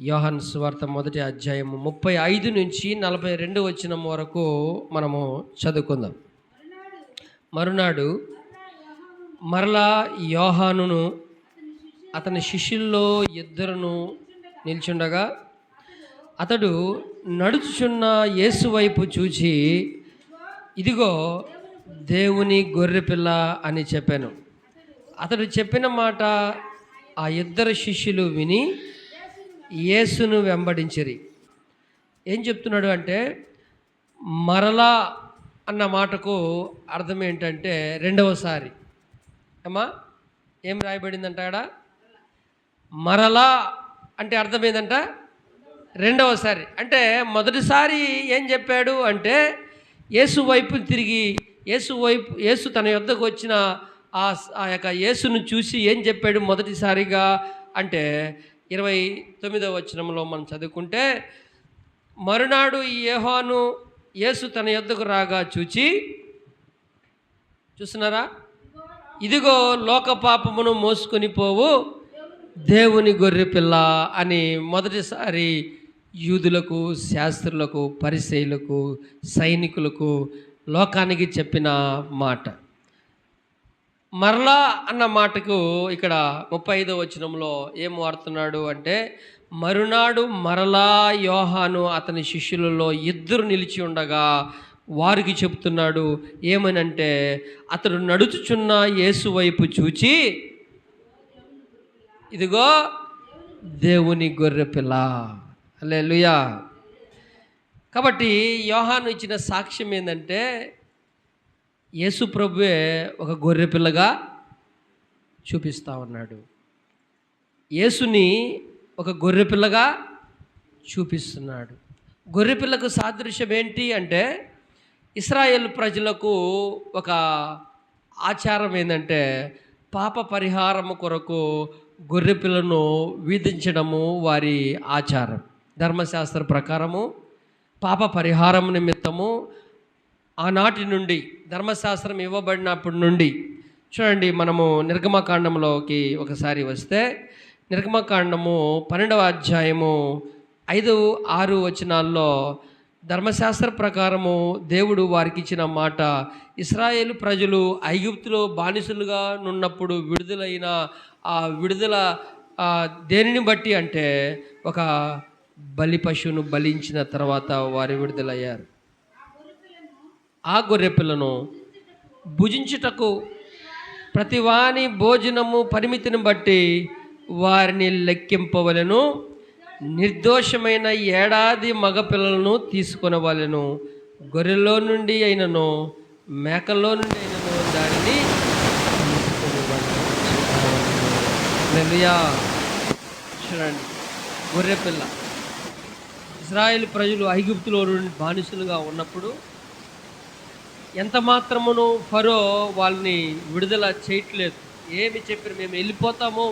యోహాను సువార్త 1వ అధ్యాయము 35 నుంచి 42 వచనం వరకు మనము చదువుకుందాం. మరునాడు మరలా యోహానును అతని శిష్యుల్లో ఇద్దరును నిల్చుండగా అతడు నడుచుచున్న యేసు వైపు చూచి, ఇదిగో దేవుని గొర్రెపిల్ల అని చెప్పాను. అతడు చెప్పిన మాట ఆ ఇద్దరు శిష్యులు విని యేసును వెంబడించిరి. ఏం చెప్తున్నాడు అంటే, మరలా అన్న మాటకు అర్థం ఏంటంటే రెండవసారి. ఏమా ఏం రాయబడిందంట ఆడ? మరలా అంటే అర్థం ఏంటంట? రెండవసారి. అంటే మొదటిసారి ఏం చెప్పాడు అంటే, యేసు వైపు తిరిగి యేసు తన యొద్దకు వచ్చిన ఆ యొక్క యేసును చూసి ఏం చెప్పాడు మొదటిసారిగా అంటే 29వ వచనంలో మనం చదువుకుంటే, మరునాడు ఈ యోహాను యేసు తన యొద్దకు రాగా చూస్తున్నారా, ఇదిగో లోక పాపమును మోసుకొని పోవు దేవుని గొర్రెపిల్ల అని మొదటిసారి యూదులకు, శాస్త్రులకు, పరిసయ్యులకు, సైనికులకు, లోకానికి చెప్పిన మాట. మరలా అన్న మాటకు ఇక్కడ 35వ వచనంలో ఏం వాడుతున్నాడు అంటే, మరునాడు మరలా యోహాను అతని శిష్యులలో ఇద్దరు నిలిచి ఉండగా వారికి చెప్తున్నాడు. ఏమనంటే, అతడు నడుచుచున్న యేసు వైపు చూచి, ఇదిగో దేవుని గొర్రెపిల్ల. హల్లెలూయా. కాబట్టి యోహాను ఇచ్చిన సాక్ష్యం ఏంటంటే, యేసు ప్రభువే ఒక గొర్రెపిల్లగా చూపిస్తూ ఉన్నాడు. యేసుని ఒక గొర్రెపిల్లగా చూపిస్తున్నాడు. గొర్రెపిల్లకు సాదృశ్యం ఏంటి అంటే, ఇశ్రాయేలు ప్రజలకు ఒక ఆచారం ఏంటంటే, పాప పరిహారము కొరకు గొర్రెపిల్లను వీధించడము వారి ఆచారం. ధర్మశాస్త్ర ప్రకారము పాప పరిహారం నిమిత్తము ఆనాటి నుండి, ధర్మశాస్త్రం ఇవ్వబడినప్పటి నుండి చూడండి, మనము నిర్గమకాండంలోకి ఒకసారి వస్తే, నిర్గమకాండము 12వ అధ్యాయము 5, 6 వచనాల్లో ధర్మశాస్త్ర ప్రకారము దేవుడు వారికి ఇచ్చిన మాట, ఇశ్రాయేలు ప్రజలు ఐగుప్తులో బానిసలుగా ఉన్నప్పుడు విడుదలైన ఆ విడుదల దేనిని బట్టి అంటే, ఒక బలి పశువును బలించిన తర్వాత వారు విడుదలయ్యారు. ఆ గొర్రెపిల్లను భుజించుటకు ప్రతివాని భోజనము పరిమితిని బట్టి వారిని లెక్కింపవలెను. నిర్దోషమైన ఏడాది మగపిల్లలను తీసుకొనవలెను. గొర్రెల్లో నుండి అయినను మేకల్లో నుండి అయినను దానిని తీసుకొనవలెను. హల్లెలూయా. చూడండి, గొర్రెపిల్ల. ఇశ్రాయేలు ప్రజలు ఐగుప్తులో నుండి బానిసలుగా ఉన్నప్పుడు ఎంత మాత్రమును ఫరో వాళ్ళని విడుదల చేయట్లేదు. ఏమి చెప్పారు, మేము వెళ్ళిపోతాము,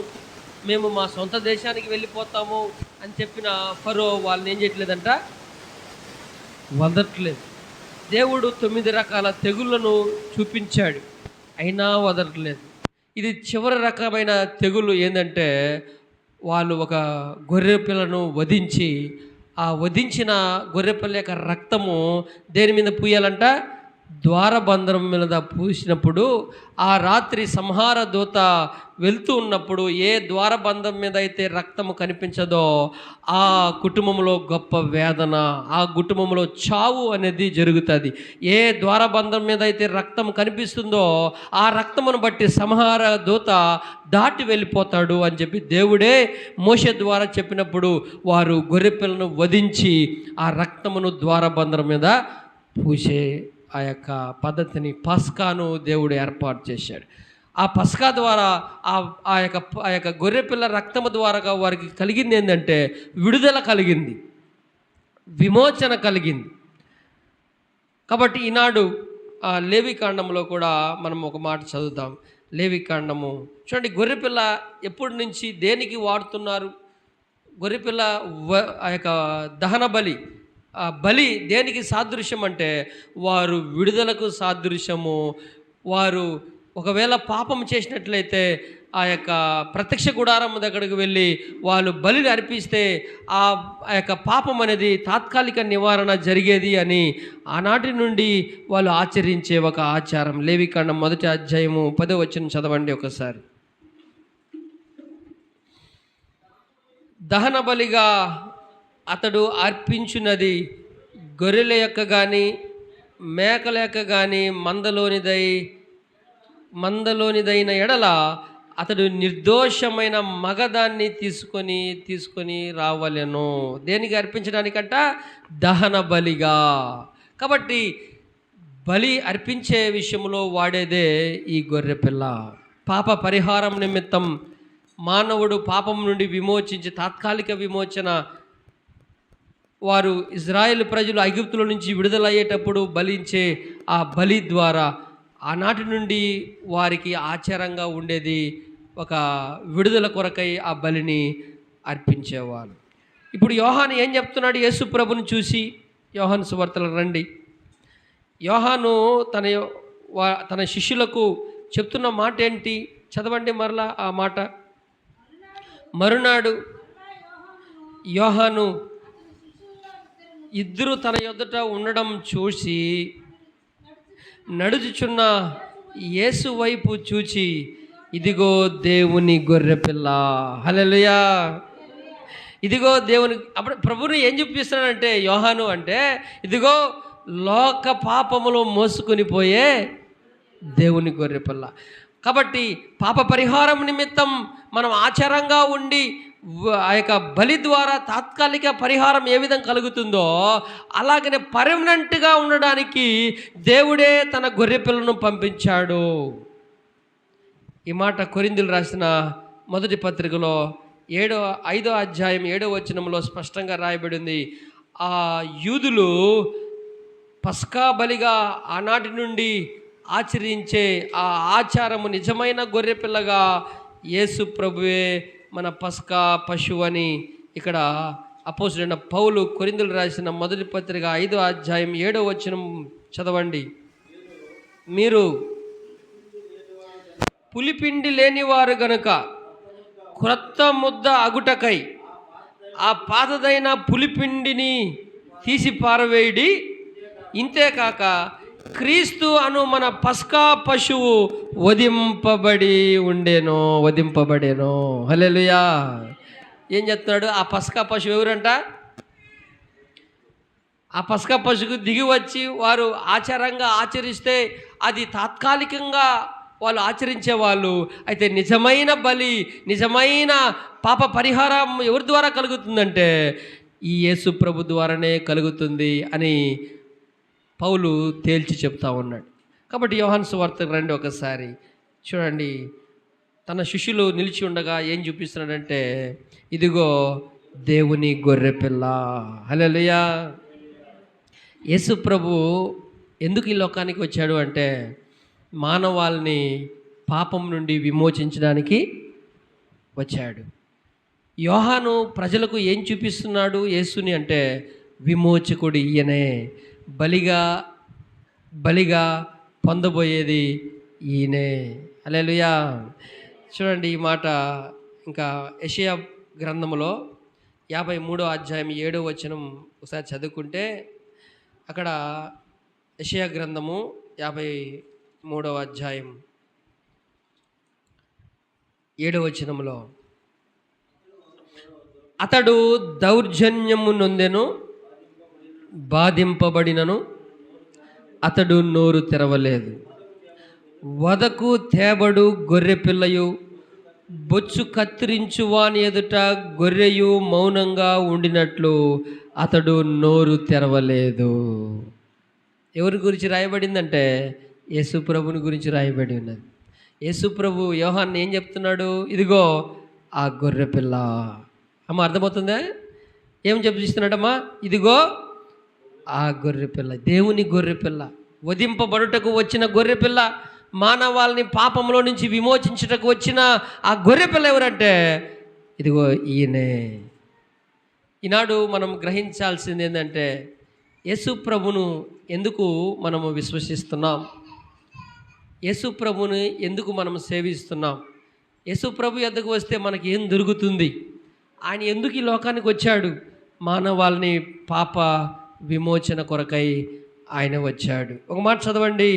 మేము మా సొంత దేశానికి వెళ్ళిపోతాము అని చెప్పిన ఫరో వాళ్ళని ఏం చేయట్లేదంట, వదలట్లేదు. దేవుడు 9 రకాల తెగుళ్ళను చూపించాడు, అయినా వదలట్లేదు. ఇది చివరి రకమైన తెగులు ఏంటంటే, వాళ్ళు ఒక గొర్రె పిల్లను వధించి, ఆ వధించిన గొర్రెపిల్ల యొక్క రక్తము దేని మీద పూయాలంట, ద్వారబంధం మీద పూసినప్పుడు, ఆ రాత్రి సంహార దూత వెళ్తూ ఉన్నప్పుడు ఏ ద్వారబంధం మీద అయితే రక్తము కనిపించదో ఆ కుటుంబంలో గొప్ప వేదన, ఆ కుటుంబంలో చావు అనేది జరుగుతుంది. ఏ ద్వారబంధం మీద అయితే రక్తం కనిపిస్తుందో ఆ రక్తమును బట్టి సంహార దూత దాటి వెళ్ళిపోతాడు అని చెప్పి దేవుడే మోషే ద్వారా చెప్పినప్పుడు, వారు గొర్రెపిల్లను వధించి ఆ రక్తమును ద్వారబంధం మీద పూసే ఆ యొక్క పద్ధతిని, పస్కాను దేవుడు ఏర్పాటు చేశాడు. ఆ పస్కా ద్వారా ఆ యొక్క గొర్రెపిల్ల రక్తము ద్వారా వారికి కలిగింది ఏంటంటే, విడుదల కలిగింది, విమోచన కలిగింది. కాబట్టి ఈనాడు లేవికాండంలో కూడా మనం ఒక మాట చదువుతాం. లేవికాండము చూడండి, గొర్రెపిల్ల ఎప్పటి నుంచి దేనికి వాడుతున్నారు? గొర్రెపిల్ల ఆ యొక్క దహన బలి, ఆ బలి దేనికి సాదృశ్యం అంటే, వారు విడుదలకు సాదృశ్యము. వారు ఒకవేళ పాపం చేసినట్లయితే ఆ యొక్క ప్రత్యక్ష గుడారం దగ్గరకు వెళ్ళి వాళ్ళు బలిని అర్పిస్తే ఆ యొక్క పాపం అనేది తాత్కాలిక నివారణ జరిగేది అని ఆనాటి నుండి వాళ్ళు ఆచరించే ఒక ఆచారం. లేవికాండం 1వ అధ్యాయము 10వ వచనం చదవండి ఒకసారి. దహన బలిగా అతడు అర్పించున్నది గొర్రెల యొక్క కానీ మేకల యొక్క కానీ మందలోనిదైన ఎడల అతడు నిర్దోషమైన మగదాన్ని తీసుకొని రావలెను. దేనికి అర్పించడానికంట? దహన బలిగా. కాబట్టి బలి అర్పించే విషయంలో వాడేదే ఈ గొర్రె పిల్ల. పాప పరిహారం నిమిత్తం మానవుడు పాపం నుండి విమోచించి తాత్కాలిక విమోచన వారు ఇజ్రాయేల్ ప్రజలు ఐగుప్తుల నుంచి విడుదలయ్యేటప్పుడు బలించే ఆ బలి ద్వారా ఆనాటి నుండి వారికి ఆచారంగా ఉండేది. ఒక విడుదల కొరకై ఆ బలిని అర్పించేవారు. ఇప్పుడు యోహాను ఏం చెప్తున్నాడు? యేసు ప్రభుని చూసి యోహాను సువార్తలకు రండి. యోహాను తన శిష్యులకు చెప్తున్న మాట ఏంటి? చదవండి మరలా ఆ మాట. మరునాడు యోహాను ఇద్దరు తన యొద్దట ఉండడం చూసి నడుచుచున్న యేసు వైపు చూచి, ఇదిగో దేవుని గొర్రెపిల్ల. హల్లెలూయా. ఇదిగో దేవుని. అప్పుడు ప్రభువుని ఏం చూపిస్తున్నాడంటే యోహాను అంటే, ఇదిగో లోక పాపములు మోసుకొని పోయే దేవుని గొర్రెపిల్ల. కాబట్టి పాప పరిహారం నిమిత్తం మనం ఆచారంగా ఉండి ఆ యొక్క బలి ద్వారా తాత్కాలిక పరిహారం ఏ విధంగా కలుగుతుందో అలాగనే పర్మనెంట్గా ఉండడానికి దేవుడే తన గొర్రెపిల్లను పంపించాడు. ఈ మాట కొరింథీయులకు రాసిన మొదటి పత్రికలో 5వ అధ్యాయం 7వ వచనంలో స్పష్టంగా రాయబడింది. ఆ యూదులు పస్కా బలిగా ఆనాటి నుండి ఆచరించే ఆ ఆచారము నిజమైన గొర్రెపిల్లగా యేసు ప్రభువే మన పస్కా పశువు అని ఇక్కడ అపోస్తలుడైన పౌలు కొరింథీయులకు రాసిన మొదటి పత్రిక 5వ అధ్యాయం 7వ వచనం చదవండి. మీరు పులిపిండి లేనివారు గనుక క్రొత్త ముద్ద అగుటకై ఆ పాతదైన పులిపిండిని తీసి పారవేయడి. ఇంతేకాక క్రీస్తు అను మన పస్కా పశువు వధింపబడేనో. హల్లెలూయా. ఏం చెప్తున్నాడు? ఆ పస్కా పశువు ఎవరంట? ఆ పస్కా పశువుకు దిగి వచ్చి వారు ఆచారంగా ఆచరిస్తే అది తాత్కాలికంగా వాళ్ళు ఆచరించేవాళ్ళు. అయితే నిజమైన బలి, నిజమైన పాప పరిహారం ఎవరి ద్వారా కలుగుతుందంటే ఈ యేసు ప్రభు ద్వారానే కలుగుతుంది అని పౌలు తేల్చి చెప్తా ఉన్నాడు. కాబట్టి యోహాను సువార్తకు రండి ఒకసారి చూడండి. తన శిష్యులు నిలిచి ఉండగా ఏం చూపిస్తున్నాడంటే, ఇదిగో దేవుని గొర్రెపిల్ల. హల్లెలూయా. యేసు ప్రభు ఎందుకు ఈ లోకానికి వచ్చాడు అంటే మానవాల్ని పాపం నుండి విమోచించడానికి వచ్చాడు. యోహాను ప్రజలకు ఏం చూపిస్తున్నాడు యేసుని అంటే, విమోచకుడు ఈయనే, బలిగా పొందబోయేది ఈయనే. హల్లెలూయా. చూడండి ఈ మాట ఇంకా యెషయా గ్రంథములో 53వ అధ్యాయం 7వ వచనం ఒకసారి చదువుకుంటే అక్కడ యెషయా గ్రంథము 53వ అధ్యాయం 7వ వచనంలో, అతడు దౌర్జన్యము నొందెను, బాధింపబడినను అతడు నోరు తెరవలేదు. వదకు తేబడు గొర్రె పిల్లయు బొచ్చు కత్తిరించు వాని ఎదుట గొర్రెయు మౌనంగా ఉండినట్లు అతడు నోరు తెరవలేదు. ఎవరి గురించి రాయబడిందంటే యేసు ప్రభుని గురించి రాయబడి ఉన్నది. యేసు ప్రభు యోహాన్ని ఏం చెప్తున్నాడు? ఇదిగో ఆ గొర్రె పిల్ల. అమ్మ అర్థమవుతుందా? ఏం చూపిస్తున్నాడమ్మా? ఇదిగో ఆ గొర్రెపిల్ల, దేవుని గొర్రెపిల్ల, వధింపబడుటకు వచ్చిన గొర్రెపిల్ల, మానవాళ్ళని పాపంలో నుంచి విమోచించుటకు వచ్చిన ఆ గొర్రెపిల్ల ఎవరంటే ఇదిగో ఈయనే. ఈనాడు మనం గ్రహించాల్సింది ఏంటంటే యేసు ప్రభును ఎందుకు మనము విశ్వసిస్తున్నాం, యేసు ప్రభుని ఎందుకు మనం సేవిస్తున్నాం, యేసు ప్రభు యొద్దకు వస్తే మనకి ఏం దొరుకుతుంది? ఆయన ఎందుకు ఈ లోకానికి వచ్చాడు? మానవాళిని పాప విమోచన కొరకై ఆయన వచ్చాడు. ఒక మాట చదవండి.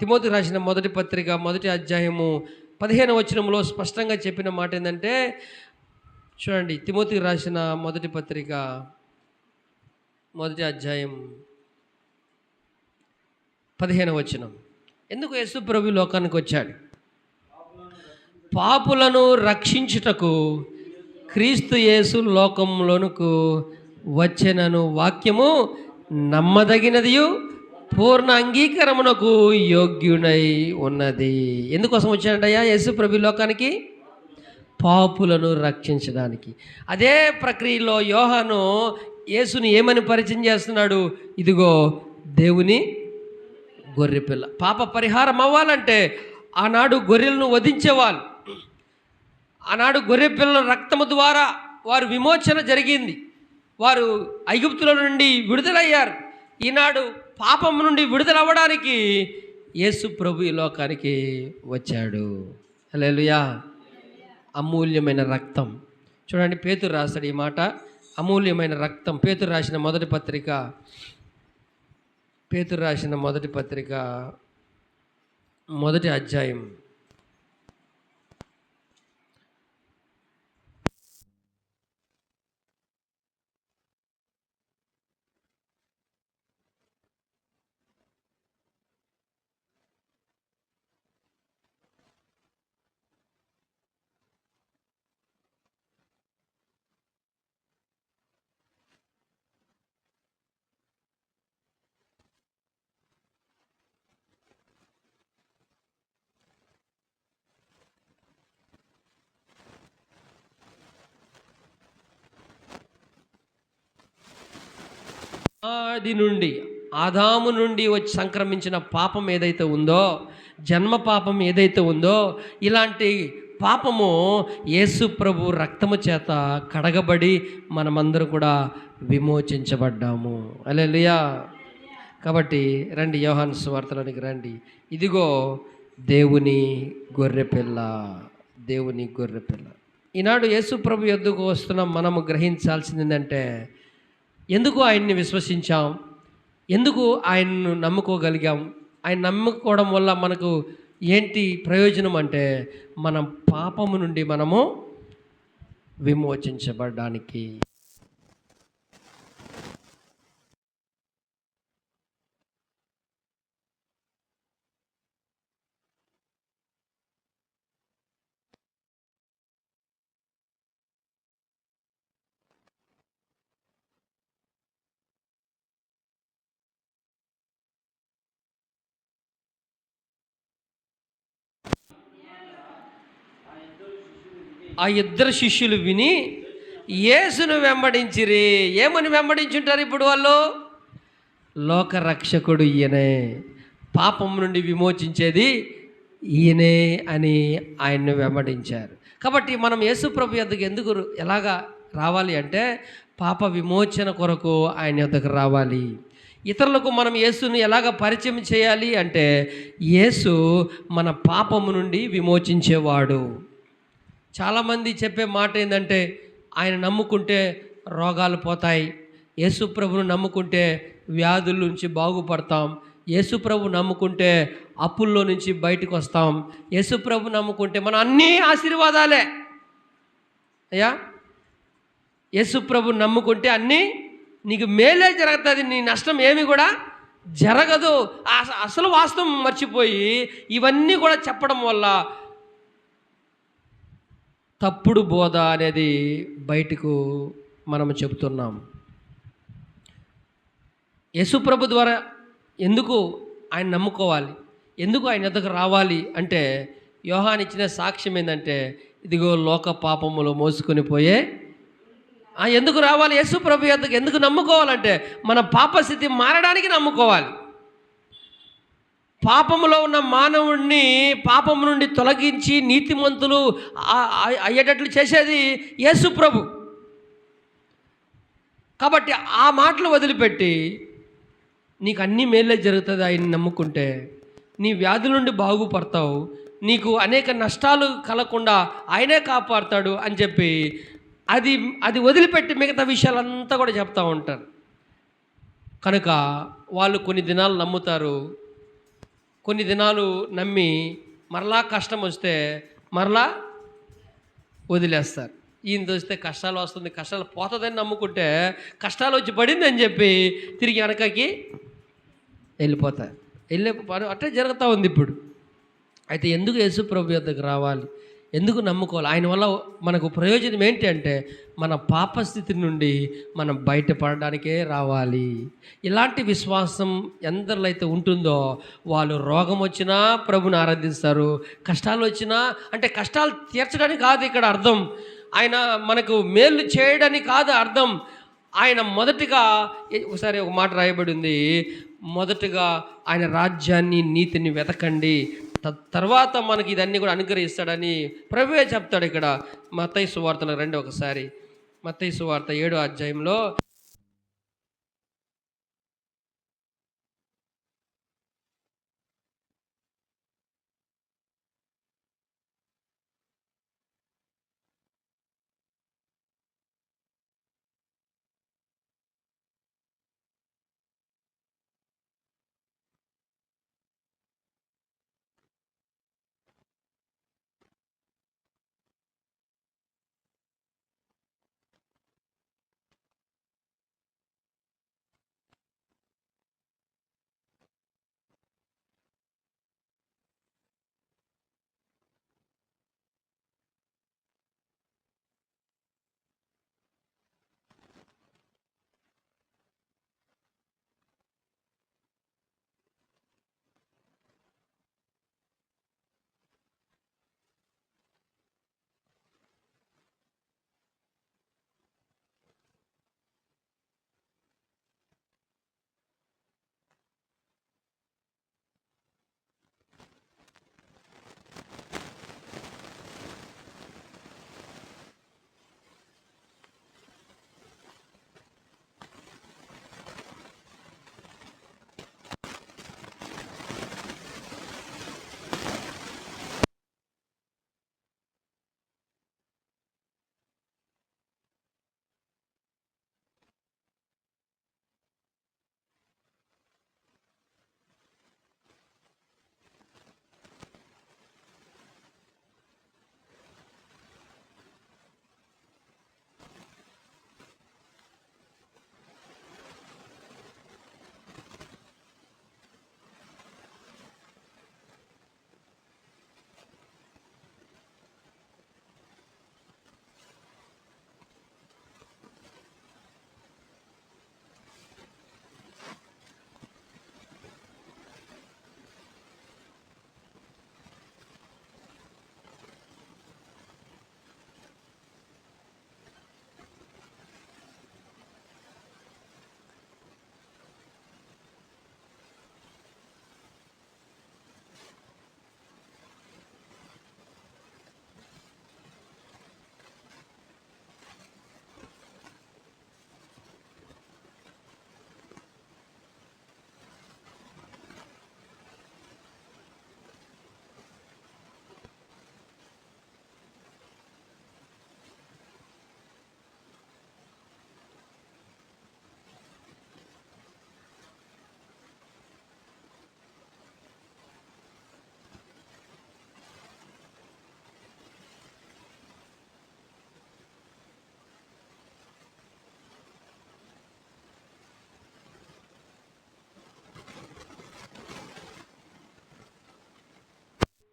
తిమోతి రాసిన మొదటి పత్రిక 1వ అధ్యాయము 15వ వచనంలో స్పష్టంగా చెప్పిన మాట ఏంటంటే, చూడండి, తిమోతికి రాసిన మొదటి పత్రిక 1వ అధ్యాయం 15వ వచనం. ఎందుకు యేసు ప్రభు లోకానికి వచ్చాడు? పాపులను రక్షించుటకు క్రీస్తు యేసు లోకంలోనుకు వచ్చెనను వాక్యము నమ్మదగినదియు పూర్ణ అంగీకారమునకు యోగ్యునై ఉన్నది. ఎందుకోసం వచ్చాడంటయ్యా యేసు ప్రభు లోకానికి? పాపులను రక్షించడానికి. అదే ప్రక్రియలో యోహాను యేసుని ఏమని పరిచయం చేస్తున్నాడు? ఇదిగో దేవుని గొర్రెపిల్ల. పాప పరిహారం అవ్వాలంటే ఆనాడు గొర్రెలను వధించేవాళ్ళు. ఆనాడు గొర్రెపిల్లల రక్తము ద్వారా వారు విమోచన జరిగింది. వారు ఐగుప్తుల నుండి విడుదలయ్యారు. ఈనాడు పాపం నుండి విడుదలవ్వడానికి యేసు ప్రభు ఈ లోకానికి వచ్చాడు. హల్లెలూయా. అమూల్యమైన రక్తం. చూడండి, పేతురు రాస్తాడు ఈ మాట, అమూల్యమైన రక్తం. పేతురు రాసిన మొదటి పత్రిక 1వ అధ్యాయం ఆదాము నుండి వచ్చి సంక్రమించిన పాపం ఏదైతే ఉందో, జన్మ పాపం ఏదైతే ఉందో, ఇలాంటి పాపము యేసు ప్రభు రక్తము చేత కడగబడి మనమందరం కూడా విమోచించబడ్డాము. హల్లెలూయా. కాబట్టి రండి, యోహాను సువార్తలోనికి రండి. ఇదిగో దేవుని గొర్రెపిల్ల, దేవుని గొర్రెపిల్ల. ఈనాడు యేసు ప్రభు యొద్దకు వస్తున్నాం. మనము గ్రహించాల్సింది ఏంటంటే, ఎందుకు ఆయన్ని విశ్వసించాం? ఎందుకు ఆయన్ను నమ్ముకోగలిగాం? ఆయన నమ్ముకోవడం వల్ల మనకు ఏంటి ప్రయోజనం అంటే, మన పాపము నుండి మనము విమోచించబడడానికి. ఆ ఇద్దరు శిష్యులు విని యేసును వెంబడించిరి. ఏమని వెంబడించుంటారు ఇప్పుడు వాళ్ళు? లోకరక్షకుడు ఈయనే, పాపం నుండి విమోచించేది ఈయనే అని ఆయన్ను వెంబడించారు. కాబట్టి మనం యేసు ప్రభు యొద్దకు ఎందుకు ఎలాగా రావాలి అంటే, పాప విమోచన కొరకు ఆయన యొద్దకు రావాలి. ఇతరులకు మనం యేసుని ఎలాగ పరిచయం చేయాలి అంటే, యేసు మన పాపము నుండి విమోచించేవాడు. చాలామంది చెప్పే మాట ఏంటంటే, ఆయన నమ్ముకుంటే రోగాలు పోతాయి, యేసు ప్రభువును నమ్ముకుంటే వ్యాధుల నుంచి బాగుపడతాం, యేసు ప్రభు నమ్ముకుంటే అప్పుల్లో నుంచి బయటకు వస్తాం, యేసు ప్రభు నమ్ముకుంటే మన అన్నీ ఆశీర్వాదాలే. అయ్యా, యేసు ప్రభు నమ్ముకుంటే అన్నీ నీకు మేలే జరుగుతుంది, నీ నష్టం ఏమి కూడా జరగదు. అసలు వాస్తవం మర్చిపోయి ఇవన్నీ కూడా చెప్పడం వల్ల తప్పుడు బోధ అనేది బయటకు మనం చెబుతున్నాం. యేసు ప్రభు ద్వారా ఎందుకు ఆయన నమ్ముకోవాలి, ఎందుకు ఆయన ఎద్దకు రావాలి అంటే, యోహాను ఇచ్చిన సాక్ష్యం ఏంటంటే, ఇదిగో లోక పాపములు మోసుకొని పోయే. ఎందుకు రావాలి యేసు ప్రభు ఎద్దకు? ఎందుకు నమ్ముకోవాలంటే, మన పాపస్థితి మారడానికి నమ్ముకోవాలి. పాపములో ఉన్న మానవుడిని పాపము నుండి తొలగించి నీతిమంతులు అయ్యేటట్లు చేసేది యేసు ప్రభు. కాబట్టి ఆ మాటలు వదిలిపెట్టి, నీకు అన్నీ మేలే జరుగుతుంది ఆయన్ని నమ్ముకుంటే, నీ వ్యాధుల నుండి బాగుపడతావు, నీకు అనేక నష్టాలు కలగకుండా ఆయనే కాపాడుతాడు అని చెప్పి అది అది వదిలిపెట్టి మిగతా విషయాలంతా కూడా చెప్తూ ఉంటారు. కనుక వాళ్ళు కొన్ని దినాలు నమ్ముతారు, కొన్ని దినాలు నమ్మి మరలా కష్టం వస్తే మరలా వదిలేస్తారు. ఈయన చూస్తే కష్టాలు వస్తుంది, కష్టాలు పోతుందని నమ్ముకుంటే కష్టాలు వచ్చి పడింది అని చెప్పి తిరిగి వెనకకి వెళ్ళిపోతారు. అట్టే జరుగుతూ ఉంది ఇప్పుడు. అయితే ఎందుకు యేసు ప్రభు యొద్దకు రావాలి, ఎందుకు నమ్ముకోవాలి, ఆయన వల్ల మనకు ప్రయోజనం ఏంటి అంటే మన పాపస్థితి నుండి మనం బయటపడడానికే రావాలి. ఇలాంటి విశ్వాసం ఎందరిలో అయితే ఉంటుందో వాళ్ళు రోగం వచ్చినా ప్రభుని ఆరాధిస్తారు, కష్టాలు వచ్చినా, అంటే కష్టాలు తీర్చడానికి కాదు ఇక్కడ అర్థం, ఆయన మనకు మేలు చేయడానికి కాదు అర్థం. ఆయన మొదటిగా ఒకసారి ఒక మాట రాయబడి ఉంది, మొదటగా ఆయన రాజ్యాన్ని నీతిని వెతకండి, తర్వాత మనకి ఇదన్నీ కూడా అనుగ్రహిస్తాడని ప్రభువే చెప్తాడు. ఇక్కడ మత్తయి సువార్తలో రండి ఒకసారి, మత్తయి సువార్త 7వ అధ్యాయంలో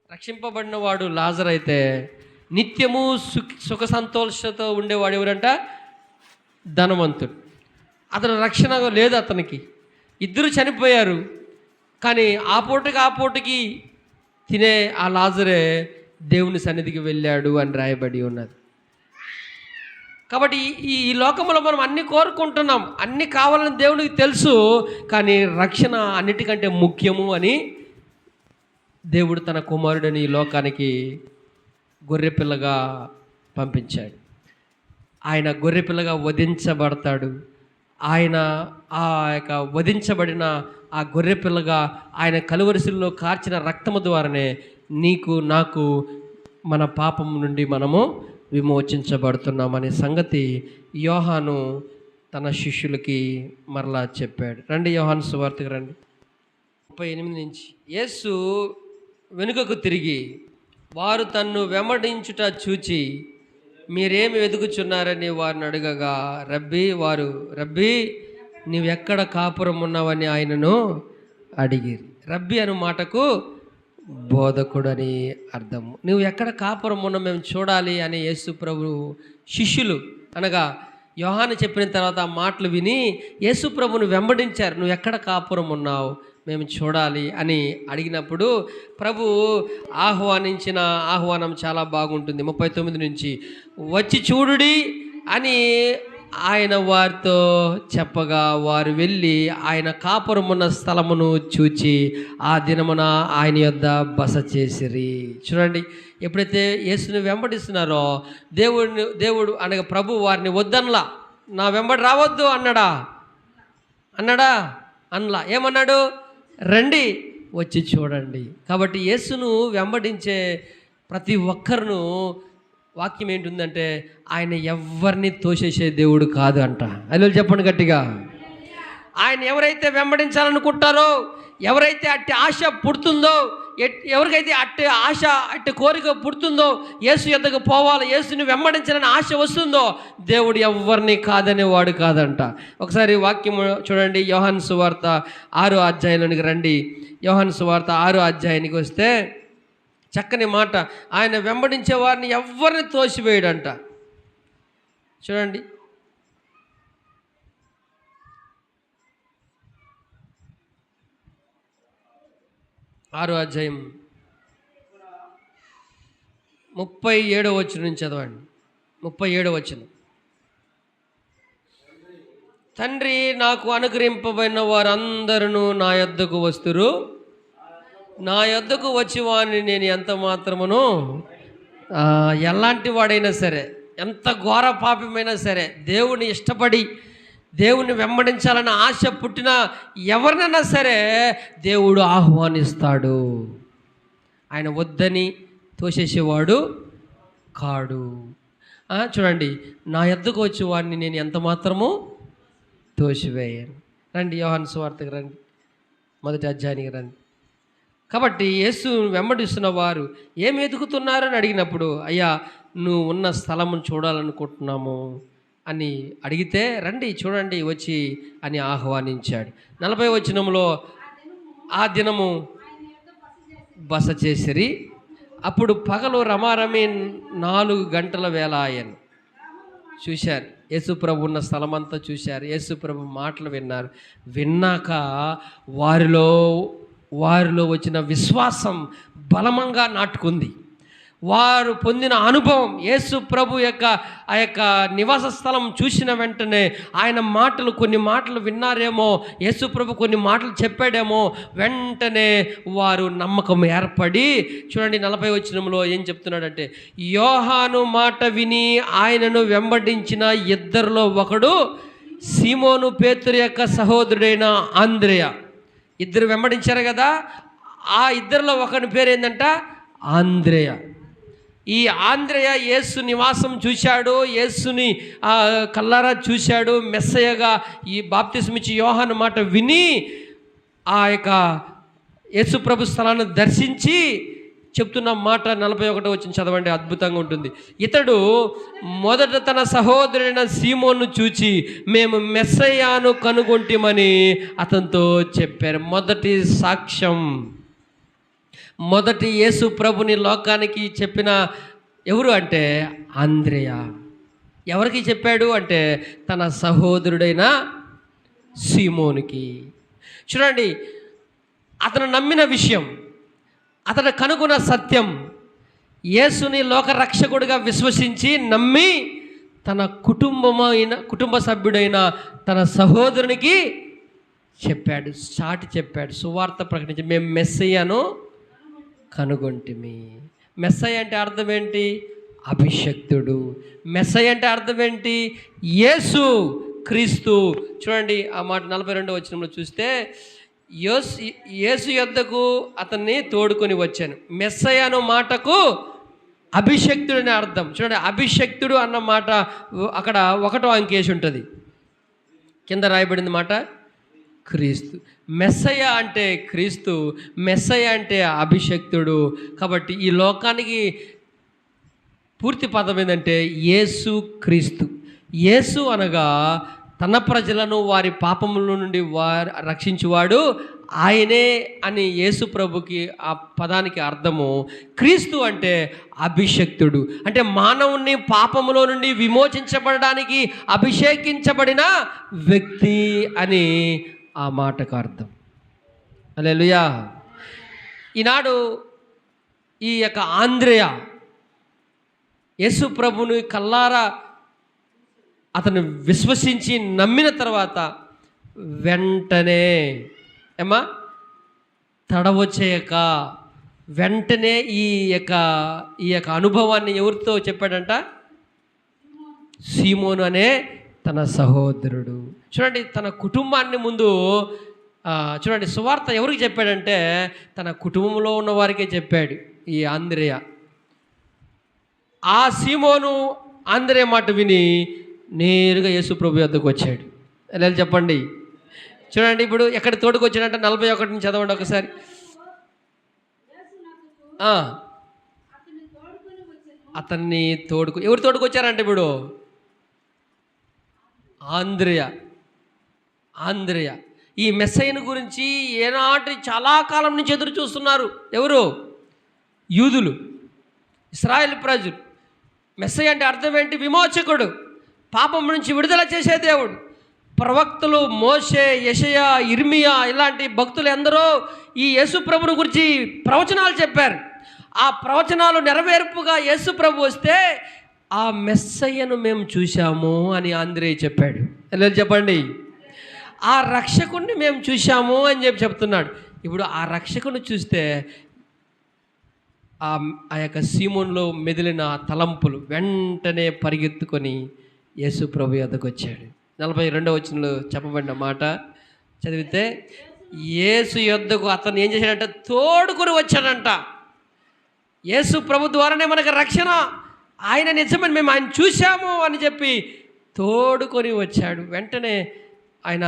రక్షింపబడిన వాడు లాజరు అయితే నిత్యము సుఖ సంతోషతో ఉండేవాడు ఎవరంట? ధనవంతుడు. అతను రక్షణ లేదు అతనికి. ఇద్దరు చనిపోయారు, కానీ ఆ పూటకి తినే ఆ లాజరే దేవుని సన్నిధికి వెళ్ళాడు అని రాయబడి ఉన్నది. కాబట్టి ఈ లోకంలో మనం అన్నీ కోరుకుంటున్నాం, అన్నీ కావాలని దేవునికి తెలుసు, కానీ రక్షణ అన్నిటికంటే ముఖ్యము అని దేవుడు తన కుమారుడిని ఈ లోకానికి గొర్రెపిల్లగా పంపించాడు. ఆయన గొర్రెపిల్లగా వధించబడతాడు. ఆయన ఆ యొక్క వధించబడిన ఆ గొర్రెపిల్లగా ఆయన కలువరిశిలో కార్చిన రక్తము ద్వారానే నీకు నాకు మన పాపం నుండి మనము విమోచించబడుతున్నామనే సంగతి యోహాను తన శిష్యులకి మరలా చెప్పాడు. రండి యోహాను సువార్తకు రండి 38 నుంచి. యేసు వెనుకకు తిరిగి వారు తన్ను వెంబడించుట చూచి మీరేమి వెతుకుచున్నారని వారిని అడగగా రబ్బీ నీవెక్కడ కాపురం ఉన్నావని ఆయనను అడిగిరి. రబ్బీ అను మాటకు బోధకుడని అర్థము. నువ్వు ఎక్కడ కాపురం ఉన్నా మేము చూడాలి అని యేసు ప్రభు శిష్యులు అనగా యోహాను చెప్పిన తర్వాత ఆ మాటలు విని యేసు ప్రభును వెంబడించారు. నువ్వు ఎక్కడ కాపురం ఉన్నావు మేము చూడాలి అని అడిగినప్పుడు ప్రభు ఆహ్వానించిన ఆహ్వానం చాలా బాగుంటుంది. 39 నుంచి వచ్చి చూడుడి అని ఆయన వారితో చెప్పగా వారు వెళ్ళి ఆయన కాపురం ఉన్న స్థలమును చూచి ఆ దినమున ఆయన యొద్ద బస చేసిరి. చూడండి, ఎప్పుడైతే యేసుని వెంబడిస్తున్నారో దేవుడు అనగా ప్రభు వారిని వద్దనలా, నా వెంబడి రావద్దు అన్నాడా అనలా. ఏమన్నాడు? రండి వచ్చి చూడండి. కాబట్టి యేసును వెంబడించే ప్రతి ఒక్కరును వాక్యం ఏంటుందంటే ఆయన ఎవరిని తోసేసే దేవుడు కాదు అంట. అలా చెప్పండి గట్టిగా. ఆయన ఎవరైతే వెంబడించాలనుకుంటారో, ఎవరైతే అట్టి ఆశ పుడుతుందో, ఎవరికైతే అట్టి ఆశ అట్టి కోరిక పుడుతుందో, యేసు యొద్దకు పోవాలి, యేసుని వెంబడించాలని ఆశ వస్తుందో, దేవుడు ఎవరిని కాదనేవాడు కాదంట. ఒకసారి వాక్యం చూడండి, యోహాను సువార్త 6వ అధ్యాయంలోనికి రండి. యోహాను సువార్త 6వ అధ్యాయానికి వస్తే చక్కని మాట, ఆయన వెంబడించే వారిని ఎవరిని తోసివేయడంట. చూడండి, 6వ అధ్యాయం 37వ వచనం నుంచి చదవండి. 37వ వచనం. తండ్రి నాకు అనుగ్రహింపబడిన వారందరూ నా యొద్దకు వస్తురు, నా యొద్దకు వచ్చి వాడిని నేను ఎంత మాత్రమును ఎలాంటి వాడైనా సరే, ఎంత ఘోర పాపమైనా సరే, దేవుని ఇష్టపడి దేవుని వెంబడించాలని ఆశ పుట్టిన ఎవరినైనా సరే దేవుడు ఆహ్వానిస్తాడు. ఆయన వద్దని తోసేసేవాడు కాడు. చూడండి, నా యొద్దకు వచ్చి వాడిని నేను ఎంత మాత్రము తోసివేయను. రండి యోహాను సువార్తకు రండి, 1వ అధ్యాయానికి రండి. కాబట్టి యేసు వెంబడిస్తున్న వారు ఏమి వెతుకుతున్నారని అడిగినప్పుడు, అయ్యా నువ్వు ఉన్న స్థలమును చూడాలనుకుంటున్నాము అని అడిగితే, రండి చూడండి వచ్చి అని ఆహ్వానించాడు. 40వ వచనంలో ఆ దినము బస చేసిరి. అప్పుడు పగలు రమారమి 4 గంటల వేళ ఆయను. చూశారు, యేసుప్రభు ఉన్న స్థలమంతా చూశారు, యేసుప్రభు మాటలు విన్నారు. విన్నాక వారిలో వచ్చిన విశ్వాసం బలమంగా నాటుకుంది. వారు పొందిన అనుభవం, యేసు ప్రభు ఆ యొక్క నివాస స్థలం చూసిన వెంటనే ఆయన కొన్ని మాటలు విన్నారేమో, యేసు ప్రభు కొన్ని మాటలు చెప్పాడేమో, వెంటనే వారు నమ్మకం ఏర్పడి, చూడండి 40వ వచనంలో ఏం చెప్తున్నాడంటే, యోహాను మాట విని ఆయనను వెంబడించిన ఇద్దరిలో ఒకడు సీమోను పేతురు యొక్క సహోదరుడైన ఆంద్రెయ. ఇద్దరు వెంబడించారు కదా, ఆ ఇద్దరిలో ఒకని పేరు ఏంటంట? ఆంద్రెయ. ఈ ఆంద్రెయ యేసు నివాసం చూశాడు, యేసుని కల్లారా చూశాడు. మెస్సయ్యగా ఈ బాప్తిస్మిచ్చి యోహాను మాట విని ఆ యొక్క యేసు ప్రభు స్థలాన్ని దర్శించి చెప్తున్న మాట 41వ వచనం చదవండి, అద్భుతంగా ఉంటుంది. ఇతడు మొదట తన సహోదరుడైన సీమోను చూచి మేము మెస్సయ్యను కనుగొంటిమని అతనితో చెప్పారు. మొదటి సాక్ష్యం, మొదటి యేసు ప్రభుని లోకానికి చెప్పిన ఎవరు అంటే ఆంద్రెయ. ఎవరికి చెప్పాడు అంటే తన సహోదరుడైన సీమోనుకి. చూడండి, అతను నమ్మిన విషయం, అతను కనుగొన్న సత్యం, యేసుని లోకరక్షకుడిగా విశ్వసించి నమ్మి తన కుటుంబ సభ్యుడైన తన సహోదరునికి చెప్పాడు, చాటి చెప్పాడు, సువార్త ప్రకటించి మేము మెస్సయ్యను కనుగొంటిమి. మెస్సయ్య అంటే అర్థం ఏంటి? అభిషక్తుడు. మెస్సయ్య అంటే అర్థం ఏంటి? యేసు క్రీస్తు. చూడండి ఆ మాట 42వ వచనంలో చూస్తే, యేసు యేసు యొద్దకు అతన్ని తోడుకొని వచ్చాను. మెస్సయ్య అను మాటకు అభిషక్తుడు అనే అర్థం. చూడండి, అభిషక్తుడు అన్న మాట అక్కడ 1వ అంకేసి ఉంటుంది, కింద రాయబడింది మాట క్రీస్తు. మెస్సయ్య అంటే క్రీస్తు, మెస్సయ్య అంటే అభిషక్తుడు. కాబట్టి ఈ లోకానికి పూర్తి పదం ఏంటంటే యేసు క్రీస్తు. యేసు అనగా తన ప్రజలను వారి పాపముల నుండి రక్షించువాడు ఆయనే అని యేసు ప్రభుకి ఆ పదానికి అర్థము. క్రీస్తు అంటే అభిషక్తుడు, అంటే మానవుణ్ణి పాపములో నుండి విమోచించబడడానికి అభిషేకించబడిన వ్యక్తి అని ఆ మాటకు అర్థం. హల్లెలూయా. ఈనాడు ఈ యొక్క ఆంద్రేయ యేసు ప్రభుని కల్లారా అతను విశ్వసించి నమ్మిన తర్వాత వెంటనే తడవ చేయక వెంటనే ఈ యొక్క అనుభవాన్ని ఎవరితో చెప్పాడంట? సీమోను అనే తన సహోదరుడు. చూడండి, తన కుటుంబాన్ని ముందు చూడండి, సువార్త ఎవరికి చెప్పాడంటే తన కుటుంబంలో ఉన్న వారికే చెప్పాడు ఈ ఆంద్రేయ. ఆ సీమోను ఆంద్రేయ మాట విని నేరుగా యేసు ప్రభు వద్దకు వచ్చాడు. ఎలా చెప్పండి? చూడండి, ఇప్పుడు ఎక్కడ తోడుకు వచ్చాడంటే 41 నుంచి చదవండి ఒకసారి. అతన్ని ఎవరు తోడుకొచ్చారంటే ఇప్పుడు ఆంద్రేయ ఈ మెస్సయ్యను గురించి ఏనాటి చాలా కాలం నుంచి ఎదురు చూస్తున్నారు. ఎవరు? యూదులు, ఇశ్రాయేలు ప్రజలు. మెస్సయ్య అంటే అర్థం ఏంటి? విమోచకుడు, పాపం నుంచి విడుదల చేసే దేవుడు. ప్రవక్తలు మోషే, యెషయా, ఇర్మియా ఇలాంటి భక్తులు ఎందరో ఈ యేసు ప్రభుని గురించి ప్రవచనాలు చెప్పారు. ఆ ప్రవచనాలు నెరవేర్పుగా యేసు ప్రభు వస్తే ఆ మెస్సయ్యను మేము చూశాము అని ఆంద్రేయ చెప్పాడు. ఎలా చెప్పండి? ఆ రక్షకుడిని మేము చూశాము అని చెప్తున్నాడు. ఇప్పుడు ఆ రక్షకుని చూస్తే ఆ యొక్క సీమోన్లో మెదిలిన తలంపులు వెంటనే పరిగెత్తుకొని యేసు ప్రభు యొద్దకు వచ్చాడు. 42వ వచనంలో చెప్పబడిన మాట చదివితే, యేసు యొద్దకు అతను ఏం చేశాడంట? తోడుకొని వచ్చాడంట. యేసు ప్రభు ద్వారానే మనకు రక్షణ, ఆయన నిజమని మేము ఆయన చూశాము అని చెప్పి తోడుకొని వచ్చాడు. వెంటనే ఆయన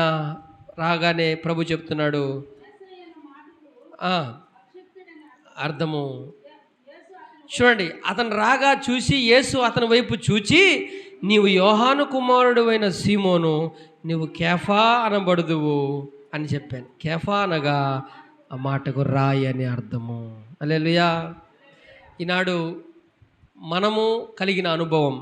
రాగానే ప్రభు చెప్తున్నాడు అర్థము. చూడండి, అతను రాగా చూసి యేసు అతని వైపు చూచి, నీవు యోహాను కుమారుడు అయిన సీమోను, నీవు కేఫా అనబడుదువు అని చెప్పాను. కేఫా అనగా ఆ మాటకు రాయి అని అర్థము. హల్లెలూయా. ఈనాడు మనము కలిగిన అనుభవం,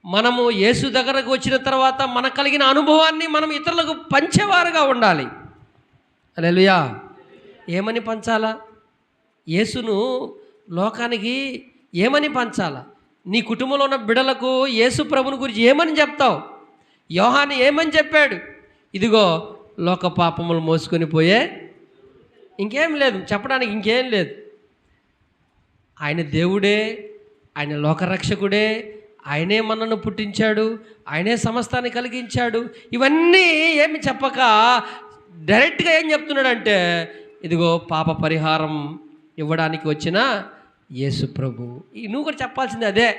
మనము యేసు దగ్గరకు వచ్చిన తర్వాత మనకు కలిగిన అనుభవాన్ని మనం ఇతరులకు పంచేవారుగా ఉండాలి. హల్లెలూయా. ఏమని పంచాలా? యేసును లోకానికి ఏమని పంచాలా? నీ కుటుంబంలో ఉన్న బిడ్డలకు యేసు ప్రభుని గురించి ఏమని చెప్తావు? యోహాను ఏమని చెప్పాడు? ఇదిగో లోక పాపములు మోసుకొని పోయే, ఇంకేం లేదు చెప్పడానికి, ఇంకేం లేదు. ఆయన దేవుడే, ఆయన లోకరక్షకుడే, ఆయనే మనను పుట్టించాడు, ఆయనే సమస్తాన్ని కలిగించాడు. ఇవన్నీ ఏమి చెప్పక డైరెక్ట్గా ఏం చెప్తున్నాడంటే, ఇదిగో పాప పరిహారం ఇవ్వడానికి వచ్చిన యేసు ప్రభు. నువ్వు కూడా చెప్పాల్సింది అదే.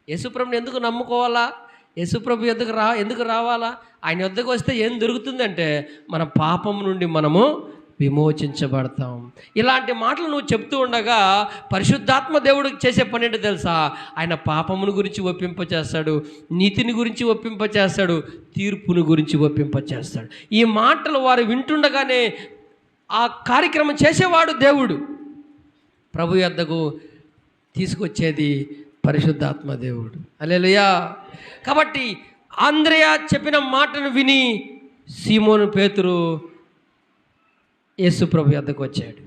యేసు ప్రభుని ఎందుకు నమ్ముకోవాలా? యేసు ప్రభు ఎందుకు రావాలా? ఆయన వద్దకు వస్తే ఏం దొరుకుతుందంటే మన పాపం నుండి మనము విమోచించబడతాం. ఇలాంటి మాటలు నువ్వు చెప్తూ ఉండగా పరిశుద్ధాత్మ దేవుడికి చేసే పని ఏంటో తెలుసా? ఆయన పాపమును గురించి ఒప్పింపచేస్తాడు, నీతిని గురించి ఒప్పింపచేస్తాడు, తీర్పుని గురించి ఒప్పింపచేస్తాడు. ఈ మాటలు వారు వింటుండగానే ఆ కార్యక్రమం చేసేవాడు దేవుడు. ప్రభు యొద్దకు తీసుకొచ్చేది పరిశుద్ధాత్మ దేవుడు. హల్లెలూయా. కాబట్టి ఆంద్రేయ చెప్పిన మాటను విని సీమోను పేతురు యేసు ప్రభు యొద్దకు వచ్చాడు.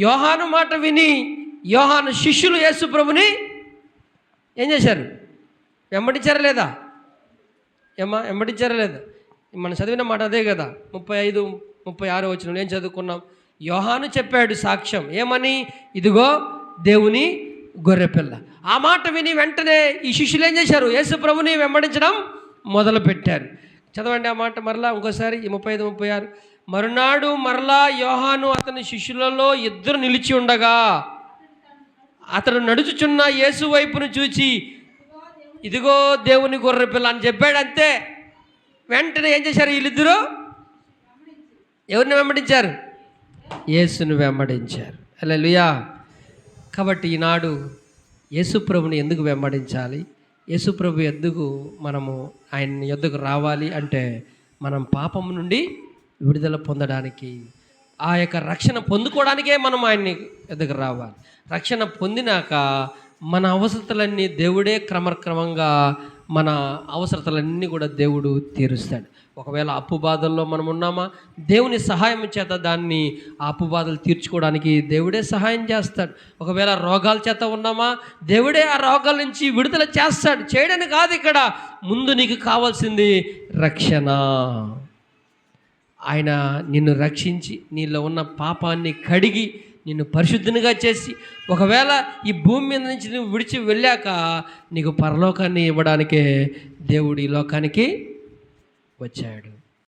యోహాను మాట విని యోహాను శిష్యులు యేసు ప్రభుని ఏం చేశారు? వెంబడించారా లేదా? వెంబడించారా లేదా? మనం చదివిన మాట అదే కదా. 35, 36 వచనంలో ఏం చదువుకున్నాం? యోహాను చెప్పాడు సాక్ష్యం ఏమని? ఇదిగో దేవుని గొర్రెపిల్ల. ఆ మాట విని వెంటనే ఈ శిష్యులు ఏం చేశారు? యేసు ప్రభుని వెంబడించడం మొదలుపెట్టారు. చదవండి ఆ మాట మరలా ఇంకోసారి, ఈ 35, 36. మరునాడు మరలా యోహాను అతని శిష్యులలో ఇద్దరు నిలిచి ఉండగా అతడు నడుచుచున్న యేసు వైపును చూచి, ఇదిగో దేవుని గొర్రె పిల్ల అని చెప్పాడు. అంతే. వెంటనే ఏం చేశారు వీళ్ళిద్దరూ? ఎవరిని వెంబడించారు? యేసును వెంబడించారు. హల్లెలూయా. కాబట్టి ఈనాడు యేసుప్రభుని ఎందుకు వెంబడించాలి? యేసుప్రభు ఎందుకు మనము ఆయన యొద్దకు రావాలి అంటే, మనం పాపం నుండి విడుదల పొందడానికి, ఆ యొక్క రక్షణ పొందుకోవడానికే మనం ఆయన్ని ఎదుగు రావాలి. రక్షణ పొందినాక మన అవసరతలన్నీ దేవుడే క్రమక్రమంగా మన అవసరతలన్నీ కూడా దేవుడు తీరుస్తాడు. ఒకవేళ అప్పు బాధల్లో మనం ఉన్నామా, దేవుని సహాయం చేత దాన్ని ఆ అప్పు బాధలు తీర్చుకోవడానికి దేవుడే సహాయం చేస్తాడు. ఒకవేళ రోగాల చేత ఉన్నామా, దేవుడే ఆ రోగాల నుంచి విడుదల చేస్తాడు. చేయడానికి కాదు, ఇక్కడ ముందు నీకు కావాల్సింది రక్షణ. ఆయన నిన్ను రక్షించి నీలో ఉన్న పాపాన్ని కడిగి నిన్ను పరిశుద్ధునిగా చేసి, ఒకవేళ ఈ భూమి మీద నుంచి నువ్వు విడిచి వెళ్ళాక నీకు పరలోకాన్ని ఇవ్వడానికే దేవుడు ఈ లోకానికి వచ్చాడు.